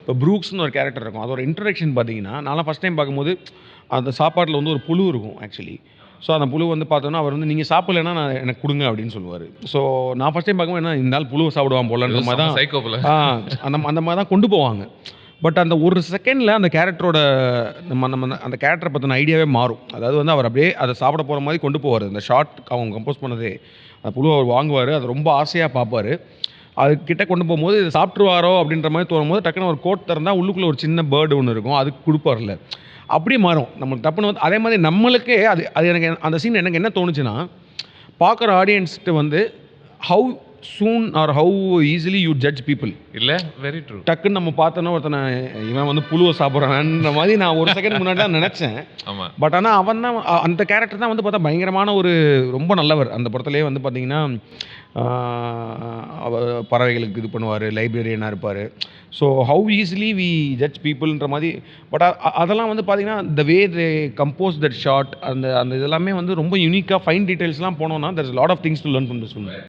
இப்போ ப்ரூக்ஸ்னு ஒரு கேரக்டர் இருக்கும். அதோட இன்ட்ரடக்ஷன் பார்த்தீங்கன்னா, நான்லாம் ஃபஸ்ட் டைம் பார்க்கும்போது அந்த சாப்பாட்டில வந்து ஒரு புழு இருக்கும் ஆக்சுவலி. ஸோ அந்த புழு வந்து பார்த்தோன்னா, அவர் வந்து "நீங்க சாப்பிடலன்னா எனக்கு குடுங்க" அப்படின்னு சொல்லுவாரு. ஸோ நான் ஃபஸ்ட் டைம் பார்க்கும்போது என்ன இந்த ஆள் புழுவ சாப்பிடுவான் போலன்ற மாரி தான் சைக்கோ போல. அந்த மாரி தான் கொண்டு போவாங்க. பட் அந்த ஒரு செகண்ட்ல அந்த கேரக்டரோட நம்ம நம்ம அந்த கேரக்டர பத்தின ஐடியாவே மாறும். அதாவது வந்து அவர் அப்படியே அத சாப்பிட போற மாரி கொண்டு போவாரு. அந்த ஷாட் அவங்க கம்போஸ் பண்ணதே. அந்த புழுவ அவர் வாங்குவாரு. அத ரொம்ப ஆசையா பார்ப்பாரு. அது கிட்ட கொண்டு போம்போது இத சாப்பிட்டுருவாரோ அப்படின்ற மாரி தோணும்போது டக்குனு ஒரு கோட் திறந்தா உள்ளுக்குள்ள ஒரு சின்ன பேர்ட் ஒண்ணு இருக்கும். அதுக்கு குடுப்பார்ல. அப்படியே மாறும். நமக்கு டப்புனு வந்து அதே மாரி நம்மளுக்கே அது அது எனக்கு அந்த சீன் எனக்கு என்ன தோணுச்சுன்னா, பார்க்குற ஆடியன்ஸ்ட்ட வந்து how soon or how easily you judge people. இல்ல? Very true. டக்குன்னு நம்ம பார்த்தோன்னா ஒருத்தன இவன் வந்து புழுவ சாப்பிடுறான்ற மாரி நான் ஒரு செகண்ட் முன்னாடி தான் நெனச்சேன். ஆமா. பட் ஆனா அவன் தான் அந்த கேரக்டர் தான் வந்து பார்த்தா பயங்கரமான ஒரு ரொம்ப நல்லவர். அந்த படத்திலேயே வந்து பார்த்தீங்கன்னா, ஆ அவ பறவைகளுக்கு இது பண்ணுவாரு. லைப்ரரியனா இருப்பாரு. So how easily we judge பீப்பிள்ன்ற மாரி பட் அதெல்லாம் வந்து பார்த்தீங்கன்னா, the way they compose that shot அந்த அந்த இதெல்லாமே வந்து ரொம்ப யூனிக்கா ஃபைன் டீட்டெயில்ஸ்லாம் போனோம்னா, there is lot of things to learn from this film.